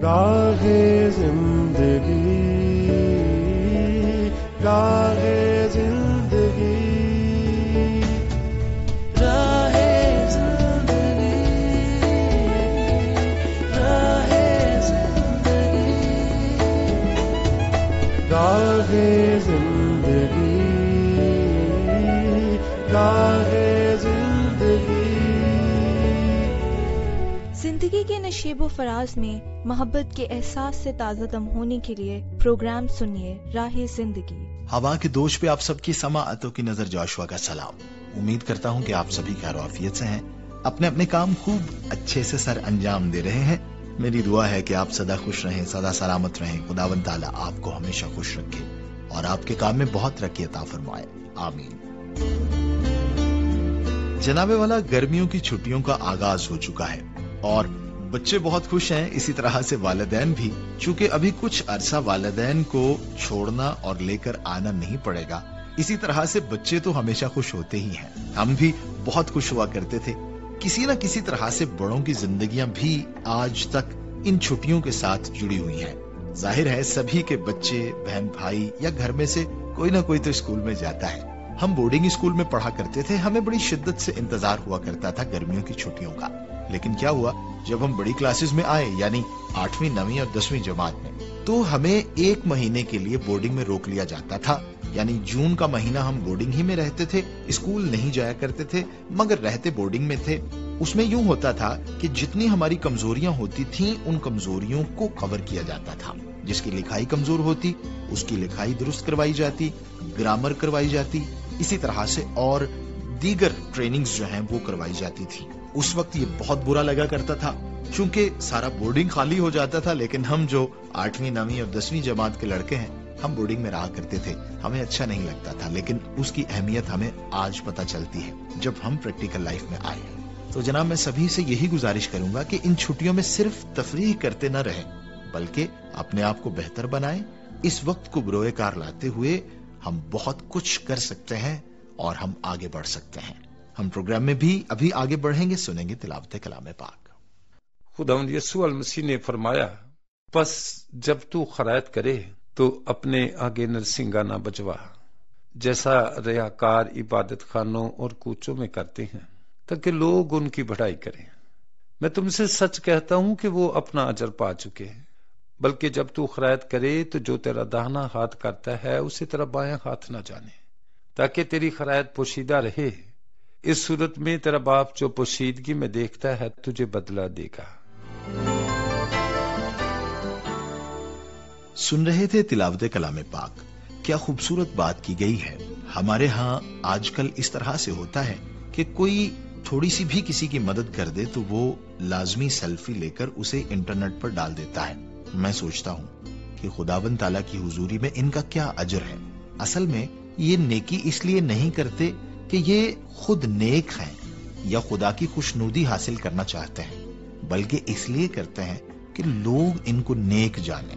راہ زندگی، راہ زندگی، راہ زندگی، راہ زندگی، راہ زندگی، راہ زندگی۔ زندگی کے نشیب و فراز میں محبت کے احساس سے تازہ دم ہونے کے لیے پروگرام سنیے راہ زندگی۔ ہوا کے دوش پہ آپ سب کی سماعتوں کی نظر جاشوا کا سلام۔ امید کرتا ہوں کہ آپ سبھی خیر و عافیت سے ہیں، اپنے اپنے کام خوب اچھے سے سر انجام دے رہے ہیں۔ میری دعا ہے کہ آپ سدا خوش رہیں، سدا سلامت رہیں، خداوند تعالیٰ آپ کو ہمیشہ خوش رکھے اور آپ کے کام میں بہت ترقی عطا فرمائے، آمین۔ جناب والا، گرمیوں کی چھٹیوں کا آغاز ہو چکا ہے اور بچے بہت خوش ہیں، اسی طرح سے والدین بھی، چونکہ ابھی کچھ عرصہ والدین کو چھوڑنا اور لے کر آنا نہیں پڑے گا۔ اسی طرح سے بچے تو ہمیشہ خوش ہوتے ہی ہیں، ہم بھی بہت خوش ہوا کرتے تھے۔ کسی نہ کسی طرح سے بڑوں کی زندگیاں بھی آج تک ان چھٹیوں کے ساتھ جڑی ہوئی ہیں۔ ظاہر ہے سبھی کے بچے، بہن بھائی یا گھر میں سے کوئی نہ کوئی تو اسکول میں جاتا ہے۔ ہم بورڈنگ اسکول میں پڑھا کرتے تھے، ہمیں بڑی شدت سے انتظار ہوا کرتا تھا گرمیوں کی چھٹیوں کا، لیکن کیا ہوا جب ہم بڑی کلاسز میں آئے، یعنی 8ویں، 9ویں اور 10ویں جماعت میں، تو ہمیں 1 مہینے کے لیے بورڈنگ میں روک لیا جاتا تھا۔ یعنی جون کا مہینہ ہم بورڈنگ ہی میں رہتے تھے، اسکول نہیں جایا کرتے تھے، مگر رہتے بورڈنگ میں تھے۔ اس میں یوں ہوتا تھا کہ جتنی ہماری کمزوریاں ہوتی تھیں ان کمزوریوں کو کور کیا جاتا تھا۔ جس کی لکھائی کمزور ہوتی اس کی لکھائی درست کروائی جاتی، گرامر کروائی جاتی، اسی طرح سے اور دیگر ٹریننگز جو ہیں وہ کروائی جاتی تھی۔ اس وقت یہ بہت برا لگا کرتا تھا، چونکہ سارا بورڈنگ خالی ہو جاتا تھا، لیکن ہم جو 8ویں، 9ویں اور 10ویں جماعت کے لڑکے ہیں ہم بورڈنگ میں رہا کرتے تھے، ہمیں اچھا نہیں لگتا تھا، لیکن اس کی اہمیت ہمیں آج پتہ چلتی ہے جب ہم پریکٹیکل لائف میں آئے ہیں۔ تو جناب میں سبھی سے یہی گزارش کروں گا کہ ان چھٹیوں میں صرف تفریح کرتے نہ رہیں، بلکہ اپنے آپ کو بہتر بنائیں۔ اس وقت کو بروئے کار لاتے ہوئے ہم بہت کچھ کر سکتے ہیں اور ہم آگے بڑھ سکتے ہیں۔ ہم پروگرام میں بھی ابھی آگے بڑھیں گے، سنیں گے تلاوت کلام پاک۔ خداوند یسوع المسیح نے فرمایا، پس جب تو خرائط کرے تو اپنے آگے نرسنگا نہ بجوا، جیسا ریاکار عبادت خانوں اور کوچوں میں کرتے ہیں، تاکہ لوگ ان کی بڑائی کریں۔ میں تم سے سچ کہتا ہوں کہ وہ اپنا اجر پا چکے ہیں۔ بلکہ جب تو خرائط کرے تو جو تیرا داہنا ہاتھ کرتا ہے اسے تیرا بایاں ہاتھ نہ جانے، تاکہ تیری خرائط پوشیدہ رہے۔ اس صورت میں تیرا باپ جو پوشیدگی میں دیکھتا ہے تجھے بدلہ دے گا۔ سن رہے تھے تلاوت کلام پاک۔ کیا خوبصورت بات کی گئی ہے۔ ہمارے ہاں آج کل اس طرح سے ہوتا ہے کہ کوئی تھوڑی سی بھی کسی کی مدد کر دے تو وہ لازمی سیلفی لے کر اسے انٹرنیٹ پر ڈال دیتا ہے۔ میں سوچتا ہوں کہ خداوند تعالیٰ کی حضوری میں ان کا کیا اجر ہے۔ اصل میں یہ نیکی اس لیے نہیں کرتے کہ یہ خود نیک ہیں یا خدا کی خوشنودی حاصل کرنا چاہتے ہیں، بلکہ اس لیے کرتے ہیں کہ لوگ ان کو نیک جانیں،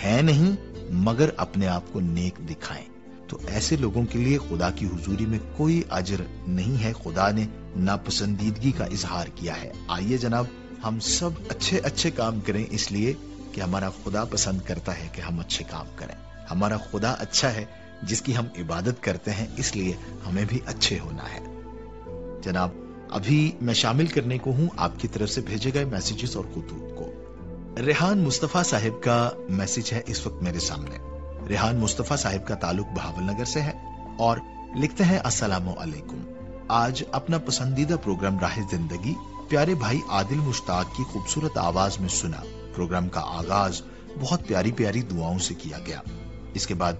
ہے نہیں مگر اپنے آپ کو نیک دکھائیں۔ تو ایسے لوگوں کے لیے خدا کی حضوری میں کوئی اجر نہیں ہے، خدا نے ناپسندیدگی کا اظہار کیا ہے۔ آئیے جناب ہم سب اچھے اچھے کام کریں، اس لیے کہ ہمارا خدا پسند کرتا ہے کہ ہم اچھے کام کریں۔ ہمارا خدا اچھا ہے جس کی ہم عبادت کرتے ہیں، اس لیے ہمیں بھی اچھے ہونا ہے۔ جناب ابھی میں شامل کرنے کو ہوں آپ کی طرف سے بھیجے گئے میسیجز اور خطوط کو۔ ریحان مصطفیٰ صاحب کا میسیج ہے اس وقت میرے سامنے۔ ریحان مصطفیٰ صاحب کا تعلق بہاول نگر سے ہے اور لکھتے ہیں، السلام علیکم۔ آج اپنا پسندیدہ پروگرام راہ زندگی پیارے بھائی عادل مشتاق کی خوبصورت آواز میں سنا۔ پروگرام کا آغاز بہت پیاری پیاری دعاؤں سے کیا گیا۔ اس کے بعد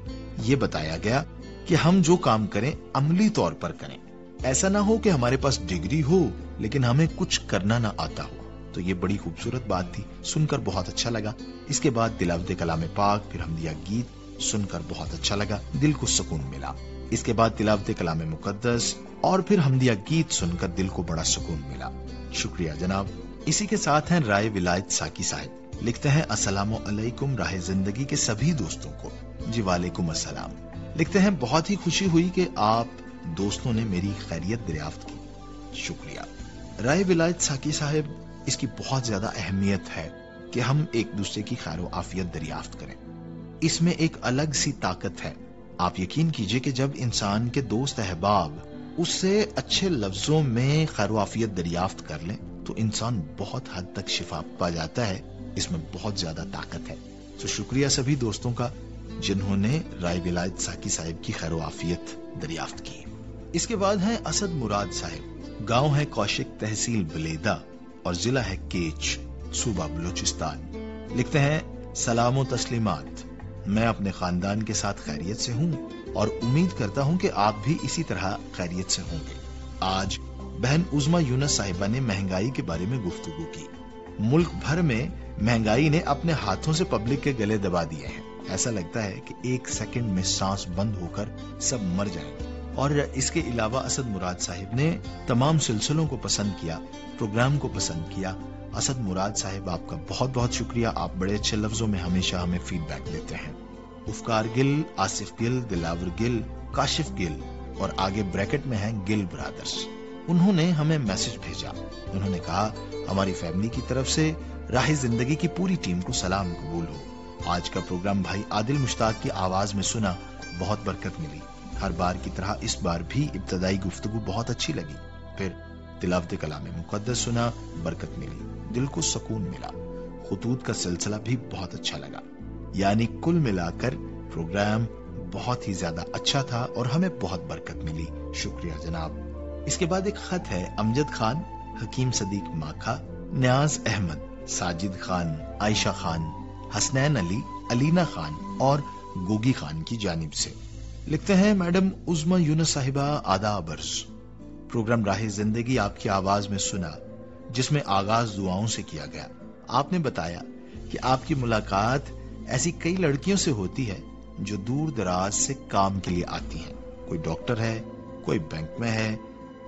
یہ بتایا گیا کہ ہم جو کام کریں عملی طور پر کریں، ایسا نہ ہو کہ ہمارے پاس ڈگری ہو لیکن ہمیں کچھ کرنا نہ آتا ہو۔ تو یہ بڑی خوبصورت بات تھی، سن کر بہت اچھا لگا۔ اس کے بعد تلاوت کلام پاک، پھر حمدیہ گیت سن کر بہت اچھا لگا، دل کو سکون ملا۔ اس کے بعد تلاوت کلام مقدس اور پھر حمدیہ گیت سن کر دل کو بڑا سکون ملا۔ شکریہ جناب۔ اسی کے ساتھ ہیں رائے ولایت ساکی صاحب، لکھتے ہیں، السلام علیکم راہ زندگی کے سبھی دوستوں کو۔ جی وعلیکم السلام۔ لکھتے ہیں، بہت ہی خوشی ہوئی کہ آپ دوستوں نے میری خیریت دریافت کی۔ شکریہ۔ رائے ولایت ساکی صاحب، اس کی بہت زیادہ اہمیت ہے کہ हम एक दूसरे की खैर व आफियत दरियाफ्त करें। इसमें एक अलग सी ताकत है। आप यकीन कीजिए कि जब इंसान के दोस्त अहबाब उससे अच्छे लफ्जों में खैर व आफियत दरियाफ्त कर लें तो इंसान बहुत हद तक शिफा पा जाता है। इसमें बहुत ज्यादा ताकत है। तो शुक्रिया सभी दोस्तों का जिन्होंने राय विलायत साकी साहिब की खैर व आफियत दरियाफ्त की। इसके बाद है असद मुराद साहिब। गांव है कौशिक, तहसील बलेदा और जिला है केच, सूबा बलूचिस्तान। लिखते हैं, सलाम व तस्लीमात, मैं अपने खानदान के साथ खैरियत से हूँ और उम्मीद करता हूँ कि आप भी इसी तरह खैरियत से होंगे। आज बहन उज़मा यूनुस साहिबा ने महंगाई के बारे में गुफ्तगू की। मुल्क भर में महंगाई ने अपने हाथों से पब्लिक के गले दबा दिए हैं। ऐसा लगता है कि एक सेकंड में सांस बंद होकर सब मर जाएंगे। और इसके अलावा असद मुराद साहिब ने तमाम सिलसिलों को पसंद किया, प्रोग्राम को पसंद किया। असद मुराद साहिब, आपका बहुत बहुत शुक्रिया। आप बड़े अच्छे लफ्जों में हमेशा हमें फीडबैक देते हैं। उफकार गिल, आसिफ गिल, दिलावर गिल, काशिफ गिल और आगे ब्रैकेट में है गिल ब्रदर्स। उन्होंने हमें मैसेज भेजा। उन्होंने कहा, हमारी फैमिली की तरफ से राह जिंदगी की पूरी टीम को सलाम कबूल हो। आज का प्रोग्राम भाई आदिल मुश्ताक की आवाज में सुना, बहुत बरकत मिली। हर बार की तरह इस बार भी इब्तदाई गुफ्तगू बहुत अच्छी लगी। फिर तिलावत कलाम मुक़द्दस सुना, बरकत मिली, दिल को सुकून मिला। खुतूत का सिलसिला भी बहुत अच्छा लगा। यानी कुल मिलाकर प्रोग्राम बहुत ही ज्यादा अच्छा था और हमें बहुत बरकत मिली। शुक्रिया जनाब। इसके बाद एक खत है अमजद खान, हकीम सदीक माखा, न्याज अहमद, साजिद खान, आयशा खान, हसनैन अली, अलीना खान और गोगी खान की जानिब से। लिखते हैं, मैडम उज़मा यूनुस साहिबा, आदाब अर्ज़। प्रोग्राम राह जिंदगी आपकी आवाज में सुना, जिसमें आगाज दुआओं से किया गया। आपने बताया कि आपकी मुलाकात ऐसी कई लड़कियों से होती है जो दूर दराज से काम के लिए आती हैं। कोई डॉक्टर है, कोई बैंक में है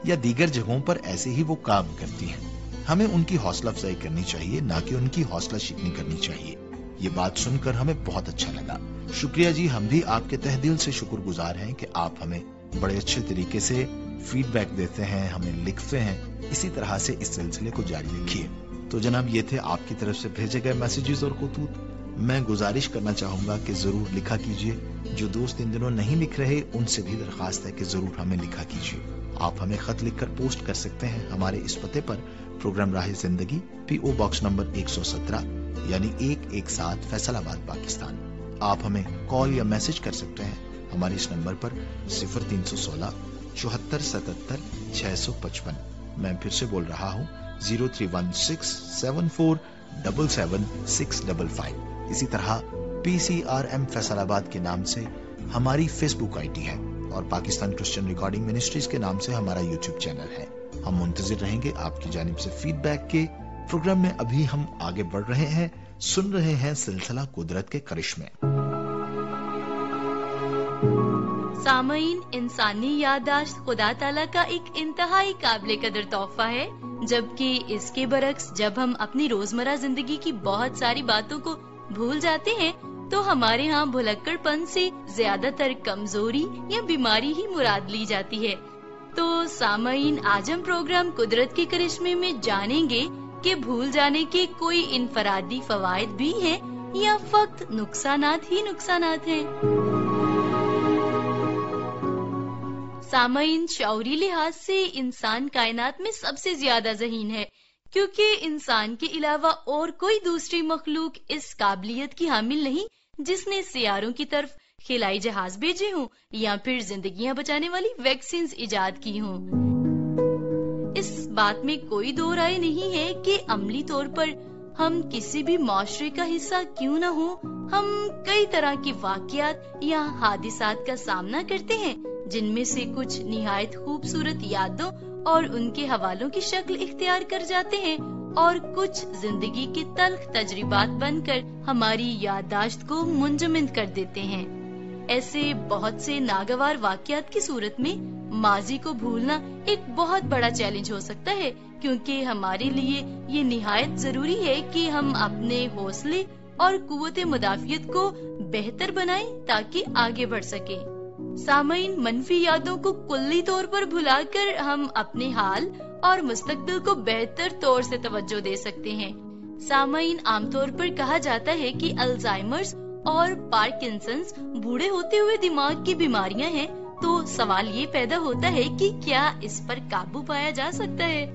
या दीगर जगहों पर ऐसे ही वो काम करती हैं। हमें उनकी हौसला अफजाई करनी चाहिए, ना कि उनकी हौसला शिकनी करनी चाहिए। ये बात सुनकर हमें बहुत अच्छा लगा। शुक्रिया जी। हम भी आपके तहे दिल से शुक्रगुजार हैं कि आप हमें बड़े अच्छे तरीके से फीडबैक देते हैं, हमें लिखते हैं। इसी तरह से इस सिलसिले को जारी रखिए। तो जनाब, ये थे आपकी तरफ से भेजे गए मैसेजेस और खुतूत। मैं गुजारिश करना चाहूंगा कि जरूर लिखा कीजिए। जो दोस्त इन दिनों नहीं लिख रहे, उनसे भी दरखास्त है कि जरूर हमें लिखा कीजिए। आप हमें खत लिखकर पोस्ट कर सकते हैं हमारे इस पते पर, प्रोग्राम राह जिंदगी, PO बॉक्स नंबर 117 यानी 117 फैसलाबाद पाकिस्तान। आप हमें कॉल या मैसेज कर सकते हैं हमारे इस नंबर पर 0316 74 77 655। मैं फिर से बोल रहा हूँ 0316 74 77 655। इसी तरह PCRM फैसलाबाद के नाम से हमारी फेसबुक आईडी है और पाकिस्तान क्रिश्चियन रिकॉर्डिंग मिनिस्ट्रीज के नाम से हमारा यूट्यूब चैनल है। हम मुंतजिर रहेंगे आपकी जानिब से फीडबैक के। प्रोग्राम में अभी हम आगे बढ़ रहे हैं, सुन रहे हैं सिलसिला कुदरत के करिश्मे। सामईन, इंसानी याददाश्त खुदा ताला का एक इंतहाई काबिल कदर तोहफा है, जबकि इसके बरक्स जब हम अपनी रोजमर्रा जिंदगी की बहुत सारी बातों को भूल जाते हैं तो हमारे यहाँ भुलक्कड़पन से ज्यादातर कमजोरी या बीमारी ही मुराद ली जाती है। तो सामईन, आज हम प्रोग्राम कुदरत के करिश्मे में जानेंगे कि भूल जाने के कोई इनफरादी फवायद भी हैं या फक्त नुकसानात ही नुकसानात हैं। सामईन, शऊरी लिहाज से इंसान कायनात में सबसे ज्यादा ज़हीन है, क्योंकि इंसान के अलावा और कोई दूसरी मखलूक इस काबिलियत की हामिल नहीं जिसने सियारों की तरफ खिलाई जहाज भेजे हों या फिर जिंदगियां बचाने वाली वैक्सीन इजाद की हों। इस बात में कोई दो राय नहीं है कि अमली तौर पर हम किसी भी माशरे का हिस्सा क्यों न हो, हम कई तरह की वाकयात या हादिसात का सामना करते हैं, जिनमें से कुछ निहायत खूबसूरत यादों और उनके हवालों की शक्ल इख्तियार कर जाते हैं और कुछ जिंदगी के तल्ख तजर्बात बनकर हमारी याददाश्त को मुंजमद कर देते हैं। ऐसे बहुत से नागवार वाकयात की सूरत में माजी को भूलना एक बहुत बड़ा चैलेंज हो सकता है, क्योंकि हमारे लिए ये निहायत जरूरी है कि हम अपने हौसले और कुव्वत मुदाफियत को बेहतर बनाएं ताकि आगे बढ़ सके। सामईन, मनफी यादों को कुल्ली तौर पर भुलाकर हम अपने हाल और मुस्तकबिल को बेहतर तौर से तवज्जो दे सकते हैं। सामाइन आमतौर पर कहा जाता है कि अल्जाइमर्स और पार्किंसंस बूढ़े होते हुए दिमाग की बीमारियां हैं, तो सवाल ये पैदा होता है कि क्या इस पर काबू पाया जा सकता है।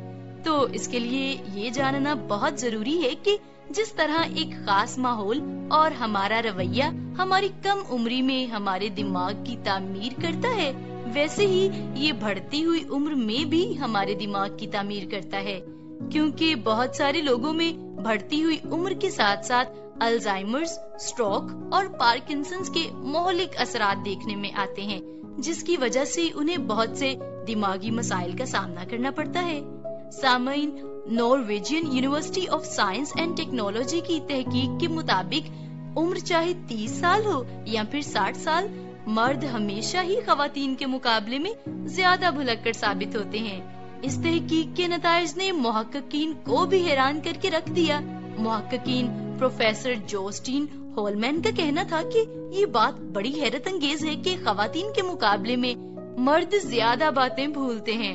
तो इसके लिए ये जानना बहुत जरूरी है कि जिस तरह एक खास माहौल और हमारा रवैया हमारी कम उम्री में हमारे दिमाग की तामीर करता है, वैसे ही ये बढ़ती हुई उम्र में भी हमारे दिमाग की तामीर करता है। क्योंकि बहुत सारे लोगों में बढ़ती हुई उम्र के साथ साथ अल्जाइमर्स, स्ट्रोक और पार्किंसंस के मौलिक असरात देखने में आते हैं, जिसकी वजह से उन्हें बहुत से दिमागी मसाइल का सामना करना पड़ता है। सामाइन, Norwegian University of Science and Technology की तहकीक के मुताबिक उम्र चाहे 30 साल हो या फिर 60 साल, मर्द हमेशा ही खवातीन के मुकाबले में ज्यादा भुलक्कड़ साबित होते हैं। इस तहकीक के नताइज ने मुहक्किकीन को भी हैरान करके रख दिया। मुहक्किकीन प्रोफेसर जोस्टीन होलमैन का कहना था कि ये बात बड़ी हैरत अंगेज है कि खवातीन के मुकाबले में मर्द ज्यादा बातें भूलते हैं।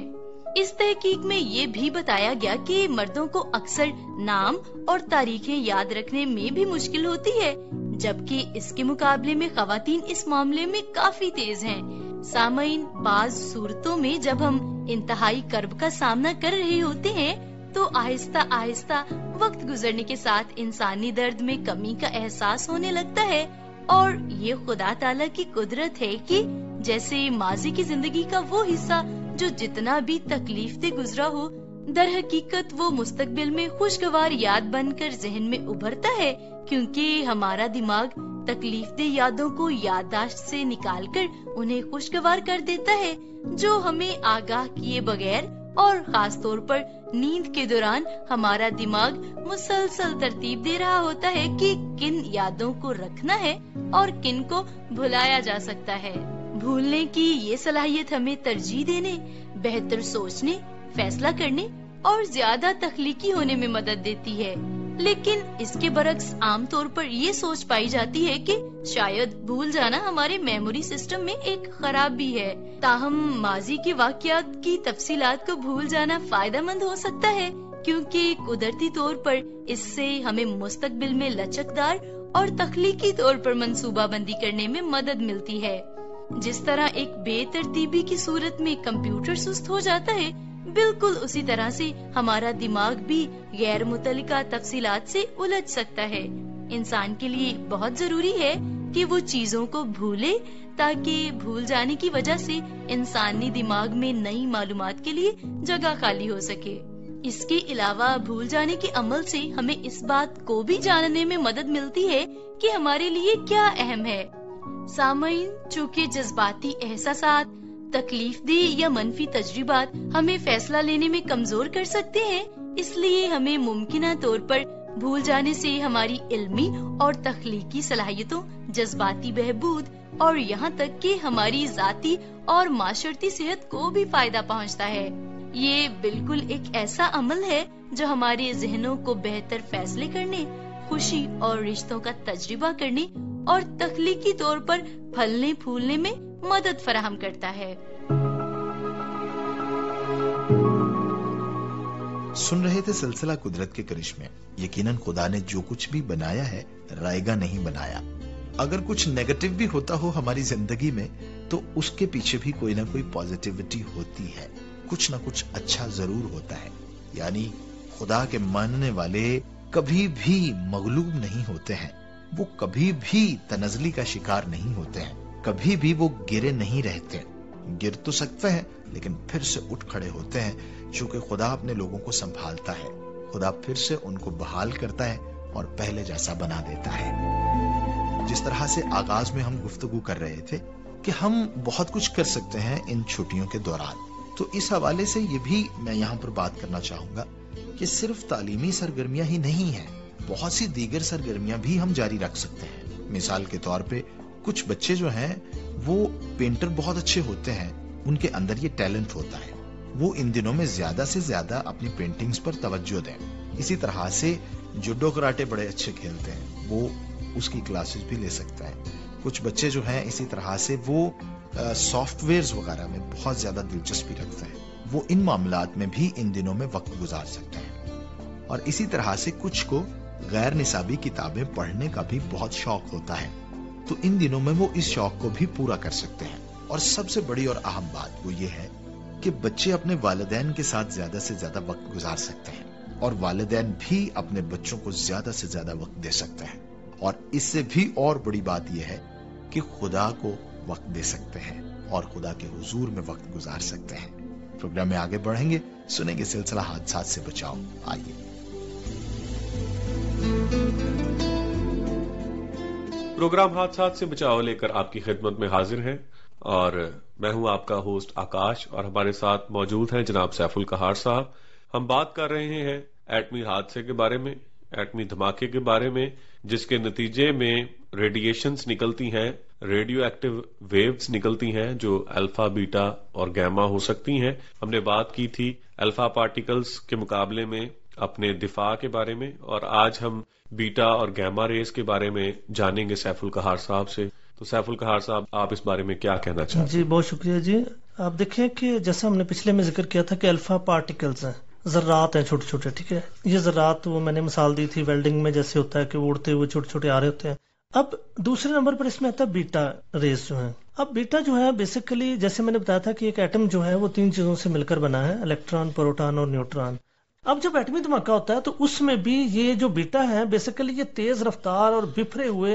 इस तहकीक में ये भी बताया गया कि मर्दों को अक्सर नाम और तारीखें याद रखने में भी मुश्किल होती है, जबकि इसके मुकाबले में खवातीन इस मामले में काफी तेज हैं। सामाइन, बाज सूरतों में जब हम इंतहाई कर्ब का सामना कर रहे होते हैं तो आहिस्ता आहिस्ता वक्त गुजरने के साथ इंसानी दर्द में कमी का एहसास होने लगता है, और ये खुदा ताला की कुदरत है कि जैसे माजी की जिंदगी का वो हिस्सा जो जितना भी तकलीफ से गुजरा हो, दर हकीकत वो मुस्तकबिल में खुशगवार याद बनकर जहन में उभरता है, क्योंकि हमारा दिमाग तकलीफदेह यादों को याददाश्त से निकालकर उन्हें खुशगवार कर देता है, जो हमें आगाह किए बगैर और खास तौर पर नींद के दौरान हमारा दिमाग मुसलसल तरतीब दे रहा होता है कि किन यादों को रखना है और किन को भुलाया जा सकता है। भूलने की ये सलाहियत हमें तरजीह देने, बेहतर सोचने, फैसला करने और ज्यादा तख्लीकी होने में मदद देती है। लेकिन इसके बरक्स आमतौर पर ये सोच पाई जाती है कि शायद भूल जाना हमारे मेमोरी सिस्टम में एक खराबी है। ताहम माजी के वाक़यात की तफसीलात को भूल जाना फायदेमंद हो सकता है, क्योंकि कुदरती तौर पर इससे हमें मुस्तकबिल में लचकदार और तख्लीकी तौर पर मंसूबाबंदी करने में मदद मिलती है। जिस तरह एक बेतरतीबी की सूरत में कंप्यूटर सुस्त हो जाता है, बिल्कुल उसी तरह से हमारा दिमाग भी गैर मुतल्लिका तफसीलात से उलझ सकता है। इंसान के लिए बहुत जरूरी है कि वो चीजों को भूले, ताकि भूल जाने की वजह से इंसानी दिमाग में नई मालूमात के लिए जगह खाली हो सके। इसके अलावा भूल जाने के अमल से हमें इस बात को भी जानने में मदद मिलती है कि हमारे लिए क्या अहम है। सामाइन, चूँकि जज्बाती एहसासात, तकलीफदेह या मनफी तजर्बात हमें फैसला लेने में कमजोर कर सकते हैं, इसलिए हमें मुमकिना तौर पर भूल जाने से हमारी इल्मी और तख्लीकी सलाहियतों, जज्बाती बहबूद और यहाँ तक कि हमारी जाती और माशरती सेहत को भी फायदा पहुँचता है। ये बिल्कुल एक ऐसा अमल है जो हमारे जहनों को बेहतर फैसले करने, खुशी और रिश्तों का तजर्बा करने और तख्लीकी तौर पर फलने फूलने में मदद फराहम करता है। सुन रहे थे सिलसिला कुदरत के करिश्मे। यकीनन खुदा ने जो कुछ भी बनाया है रायगा नहीं बनाया। अगर कुछ नेगेटिव भी होता हो हमारी जिंदगी में, तो उसके पीछे भी कोई ना कोई पॉजिटिविटी होती है, कुछ ना कुछ अच्छा जरूर होता है। यानी खुदा के मानने वाले कभी भी मगलूब नहीं होते हैं, वो कभी भी तनज़ली का शिकार नहीं होते हैं, कभी भी वो गिरे नहीं रहते। गिर तो सकते हैं लेकिन फिर से उठ खड़े होते हैं, चूंकि खुदा अपने लोगों को संभालता है। खुदा फिर से उनको बहाल करता है और पहले जैसा बना देता है। जिस तरह से आगाज में हम गुफ्तगू कर रहे थे कि हम बहुत कुछ कर सकते हैं इन छुट्टियों के दौरान, तो इस हवाले से ये भी मैं यहाँ पर बात करना चाहूंगा कि सिर्फ तालीमी सरगर्मियां ही नहीं है, बहुत सी दीगर सरगर्मियां भी हम जारी रख सकते हैं। मिसाल के तौर पे कुछ बच्चे जो हैं वो पेंटर बहुत अच्छे होते हैं, उनके अंदर ये टैलेंट होता है, वो इन दिनों में ज्यादा से ज्यादा अपनी पेंटिंग्स पर तवज्जो दें। इसी तरह से जुडो कराटे बड़े अच्छे खेलते हैं, वो उसकी क्लासेस भी ले सकता है। कुछ बच्चे जो हैं इसी तरह से वो सॉफ्टवेयर्स वगैरह में बहुत ज्यादा दिलचस्पी रखते हैं, वो इन मामलात में भी इन दिनों में वक्त गुजार सकते हैं। और इसी तरह से कुछ को गैर निसाबी किताबें पढ़ने का भी बहुत शौक होता है, तो इन दिनों में वो इस शौक को भी पूरा कर सकते हैं। और सबसे बड़ी और अहम बात वो ये है कि बच्चे अपने वालिदैन के साथ ज्यादा से ज्यादा वक्त गुजार सकते हैं और वालिदैन भी अपने बच्चों को ज्यादा से ज्यादा वक्त दे सकते हैं। और इससे भी और बड़ी बात यह है कि खुदा को वक्त दे सकते हैं और खुदा के हुजूर में वक्त गुजार सकते हैं। प्रोग्राम में आगे बढ़ेंगे, सुनेंगे सिलसिला हादसात से बचाओ। आइए। प्रोग्राम हादसात से बचाओ लेकर आपकी खिदमत में हाजिर हैं और मैं हूं आपका होस्ट आकाश और हमारे साथ मौजूद हैं जनाब सैफुल कहार साहब। हम बात कर रहे हैं एटमी हादसे के बारे में, एटमी धमाके के बारे में, जिसके नतीजे में रेडिएशंस निकलती हैं, रेडियो एक्टिव वेव्स निकलती हैं जो अल्फा, बीटा और गैमा हो सकती हैं। हमने बात की थी अल्फा पार्टिकल्स के मुकाबले में अपने दिफा के बारे में, और आज हम बीटा और गैमा रेस के बारे में जानेंगे सैफुल कहार साहब से। तो सैफुल कहार साहब, आप इस बारे में क्या कहना चाहते हैं? जी बहुत शुक्रिया जी। आप देखें कि जैसे हमने पिछले में जिक्र किया था कि अल्फा पार्टिकल्स हैं, जर्रात हैं छोटे छोटे, ठीक है। ये जर्रात वो मैंने मिसाल दी थी वेल्डिंग में, जैसे होता है कि वो उड़ते हुए छोटे छोटे आ रहे होते हैं। अब दूसरे नंबर पर इसमें आता है बीटा रेस जो है। अब बीटा जो है बेसिकली जैसे मैंने बताया था कि एक एटम जो है वो 3 चीजों से मिलकर बना है, इलेक्ट्रॉन, प्रोटॉन और न्यूट्रॉन। अब जब एटमी धमाका होता है तो उसमें भी ये जो बीटा है बेसिकली ये तेज रफ्तार और बिखरे हुए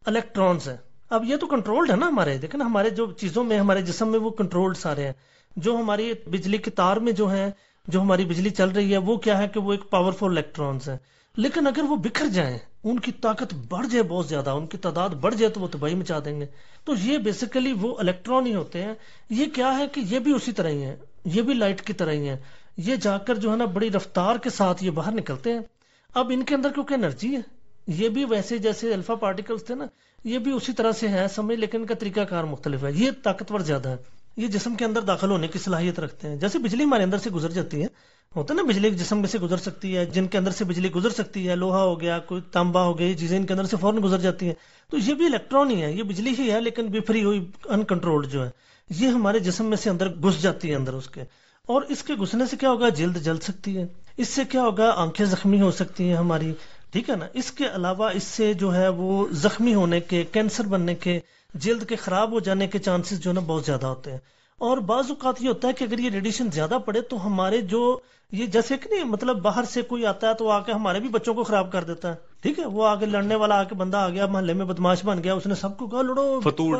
इलेक्ट्रॉन्स हैं। अब ये तो कंट्रोल्ड है ना हमारे, देखें ना हमारे जो चीजों में हमारे जिस्म में वो कंट्रोल्ड सारे हैं। जो हमारी बिजली की तार में जो है, जो हमारी बिजली चल रही है वो क्या है कि वो एक पावरफुल इलेक्ट्रॉन्स हैं। लेकिन अगर वो बिखर जाएं, उनकी ताकत बढ़ जाए बहुत ज्यादा, उनकी तादाद बढ़ जाए तो वो तबाही मचा देंगे। तो ये बेसिकली वो इलेक्ट्रॉन ही होते हैं। ये क्या है कि ये भी उसी तरह ही है, ये भी लाइट की तरह ही है। ये जाकर जो है ना बड़ी रफ्तार के साथ ये बाहर निकलते हैं। अब इनके अंदर क्योंकि एनर्जी है, ये भी वैसे जैसे अल्फा पार्टिकल्स थे ना, ये भी उसी तरह से है समझ, लेकिन इनका तरीकाकार मुख्तलिफ है। ये ताकतवर ज्यादा है, ये जिस्म के अंदर दाखिल होने की सलाहियत रखते हैं। जैसे बिजली हमारे अंदर से गुजर जाती है, होता है ना, बिजली जिस्म में से गुजर सकती है, जिनके अंदर से बिजली गुजर सकती है, लोहा हो गया, कोई तांबा हो गया, ये चीजें इनके अंदर से फौरन गुजर जाती है। तो ये भी इलेक्ट्रॉन ही है, ये बिजली ही है, लेकिन बिफरी हुई अनकंट्रोल्ड जो है, ये हमारे जिस्म में से अंदर घुस जाती है अंदर उसके। और इसके घुसने से क्या होगा, जल्द जल सकती है, इससे क्या होगा, आंखें जख्मी हो सकती हैं हमारी, ठीक है ना। इसके अलावा इससे जो है वो जख्मी होने के, कैंसर बनने के, जल्द के खराब हो जाने के चांसेस जो है ना बहुत ज्यादा होते हैं। और बाज़ औक़ात ये होता है कि अगर ये रेडिएशन ज्यादा पड़े तो हमारे जो ये जैसे कि नहीं, मतलब बाहर से कोई आता है तो आके हमारे भी बच्चों को खराब कर देता है, ठीक है। वो आगे लड़ने वाला आके बंदा आ गया, मोहल्ले में बदमाश बन गया, उसने सबको कहा लड़ो, फतूर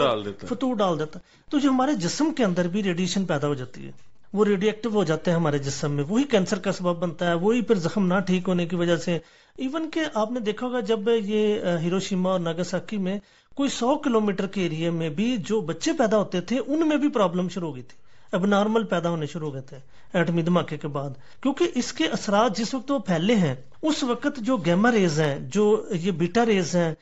डाल देता। तो जो हमारे जिस्म के अंदर भी रेडिएशन पैदा हो जाती है, वो रेडियो एक्टिव हो जाते हैं हमारे जिस्म में, वही कैंसर का सबब बनता है, वही फिर जख्म ना ठीक होने की वजह से। इवन के आपने देखा होगा जब ये हिरोशिमा और नागासाकी में कोई 100 किलोमीटर के एरिया में भी जो बच्चे पैदा होते थे उनमें भी प्रॉब्लम शुरू हो गई थी, अब नॉर्मल पैदा होने शुरू हो गए थे एटमी धमाके के बाद। क्योंकि इसके असरात जिस वक्त वो फैले हैं उस वक्त जो गैमा रेज हैं, जो ये बीटा रेज हैं,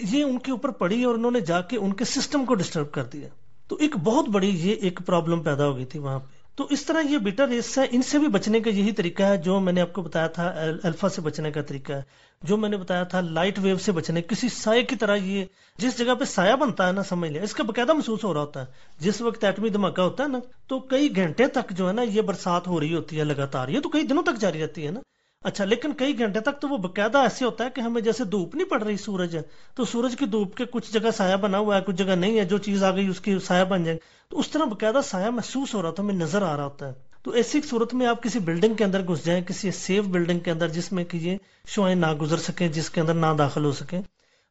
ये उनके ऊपर पड़ी और उन्होंने जाके उनके सिस्टम को डिस्टर्ब कर दिया। तो एक बहुत बड़ी ये एक प्रॉब्लम पैदा हो गई थी वहां पे। तो इस तरह ये बीटा रेस है, इनसे भी बचने का यही तरीका है जो मैंने आपको बताया था, अल्फा से बचने का तरीका है जो मैंने बताया था, लाइट वेव से बचने, किसी साए की तरह। ये जिस जगह पे साया बनता है ना, समझ लिया, इसका बकायदा महसूस हो रहा होता है। जिस वक्त एटमी धमाका होता है ना, तो कई घंटे तक जो है ना ये बरसात हो रही होती है लगातार, ये तो कई दिनों तक जारी रहती है ना। अच्छा, लेकिन कई घंटे तक तो वो बकायदा ऐसे होता है कि हमें जैसे धूप नहीं पड़ रही, सूरज है तो सूरज की धूप के कुछ जगह साया बना हुआ है, कुछ जगह नहीं है, जो चीज आ गई उसकी साया बन जाएगी। तो उस तरह बकायदा साया महसूस हो रहा था, हमें नजर आ रहा होता है। तो ऐसी सूरत में आप किसी बिल्डिंग के अंदर घुस जाएं, किसी सेफ बिल्डिंग के अंदर जिसमें कि ये शुआएं ना गुजर सके, जिसके अंदर ना दाखिल हो सके,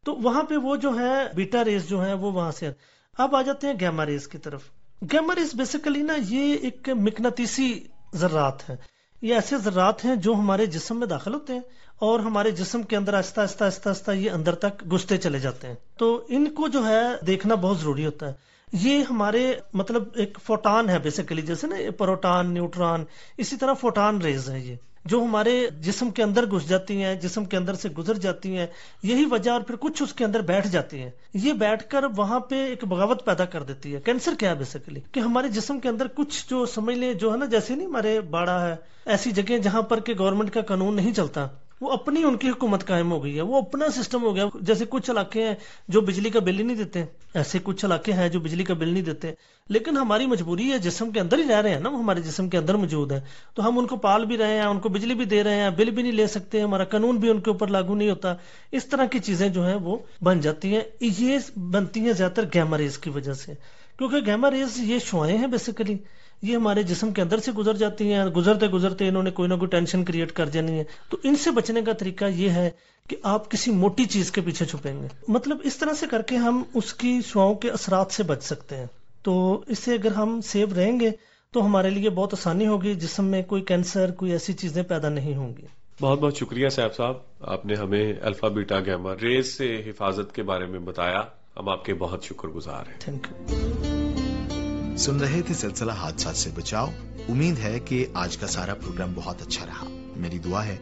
तो वहां पे वो जो है बीटा रेस जो है वो वहां से। अब आ जाते हैं गैमा रेस की तरफ। गैमा रेस बेसिकली ना ये एक मिकनातीसी जर्रात है। ये ऐसे जर्रात हैं जो हमारे जिस्म में दाखिल होते हैं और हमारे जिस्म के अंदर आहिस्ता आहिस्ता आहिस्ता आहिस्ता ये अंदर तक घुसते चले जाते हैं। तो इनको जो है देखना बहुत जरूरी होता है। ये हमारे मतलब एक फोटान है बेसिकली, जैसे ना प्रोटॉन, न्यूट्रॉन, इसी तरह फोटान रेज है ये, जो हमारे जिस्म के अंदर घुस जाती हैं, जिस्म के अंदर से गुजर जाती हैं, यही वजह, और फिर कुछ उसके अंदर बैठ जाती हैं। ये बैठकर वहां पे एक बगावत पैदा कर देती है। कैंसर क्या है बेसिकली कि हमारे जिस्म के अंदर कुछ जो समझ लें जो है ना, जैसे नहीं हमारे बाड़ा है, ऐसी जगह जहां पर कि गवर्नमेंट का कानून नहीं चलता, وہ اپنی ان کی حکومت قائم ہو گئی ہے, وہ اپنا سسٹم ہو گیا. جیسے کچھ علاقے ہیں جو بجلی کا بل ہی نہیں دیتے, ایسے کچھ علاقے ہیں جو بجلی کا بل نہیں دیتے, لیکن ہماری مجبوری ہے, جسم کے اندر ہی رہ رہے ہیں نا, وہ ہمارے جسم کے اندر موجود ہیں, تو ہم ان کو پال بھی رہے ہیں, ان کو بجلی بھی دے رہے ہیں, بل بھی نہیں لے سکتے, ہمارا قانون بھی ان کے اوپر لاگو نہیں ہوتا. اس طرح کی چیزیں جو ہیں وہ بن جاتی ہیں. یہ بنتی ہیں زیادہ تر گیما ریز کی وجہ سے, کیونکہ گیما ریز یہ شعاعیں ہیں بیسیکلی, یہ ہمارے جسم کے اندر سے گزر جاتی ہیں, گزرتے گزرتے انہوں نے کوئی نہ کوئی ٹینشن کریٹ کر جانی ہے. تو ان سے بچنے کا طریقہ یہ ہے کہ آپ کسی موٹی چیز کے پیچھے چھپیں گے, مطلب اس طرح سے کر کے ہم اس کی شعاؤں کے اثرات سے بچ سکتے ہیں. تو اس سے اگر ہم سیف رہیں گے تو ہمارے لیے بہت آسانی ہوگی, جسم میں کوئی کینسر, کوئی ایسی چیزیں پیدا نہیں ہوں گی. بہت بہت شکریہ صاحب صاحب, آپ نے ہمیں الفا بیٹا گیما ریز سے حفاظت کے بارے میں بتایا. ہم آپ کے بہت شکر گزار ہیں. Thank you. سن رہے تھے سلسلہ حادثات سے بچاؤ. امید ہے کہ آج کا سارا پروگرام بہت اچھا رہا. میری دعا ہے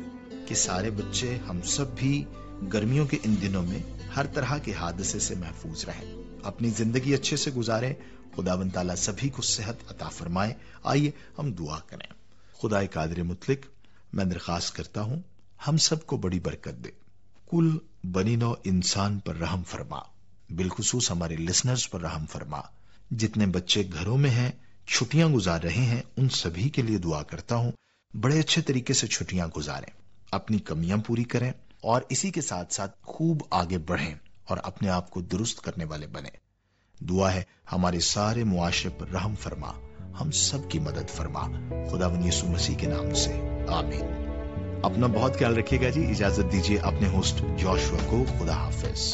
کہ سارے بچے, ہم سب بھی گرمیوں کے ان دنوں میں ہر طرح کے حادثے سے محفوظ رہیں, اپنی زندگی اچھے سے گزاریں. خداوند تعالیٰ سبھی کو صحت عطا فرمائے. آئیے ہم دعا کریں. خدائے قادر مطلق, میں درخواست کرتا ہوں ہم سب کو بڑی برکت دے. کل بنی نوع انسان پر رحم فرما, بالخصوص ہمارے لسنرز پر رحم فرما. جتنے بچے گھروں میں ہیں, چھٹیاں گزار رہے ہیں, ان سبھی کے لیے دعا کرتا ہوں بڑے اچھے طریقے سے چھٹیاں گزاریں, اپنی کمیاں پوری کریں, اور اسی کے ساتھ ساتھ خوب آگے بڑھیں اور اپنے آپ کو درست کرنے والے بنیں. دعا ہے ہمارے سارے معاشرے پر رحم فرما, ہم سب کی مدد فرما. خداوند یسوع مسیح کے نام سے آمین. اپنا بہت خیال رکھیے گا جی. اجازت دیجیے اپنے ہوسٹ جوشوا کو. خدا حافظ.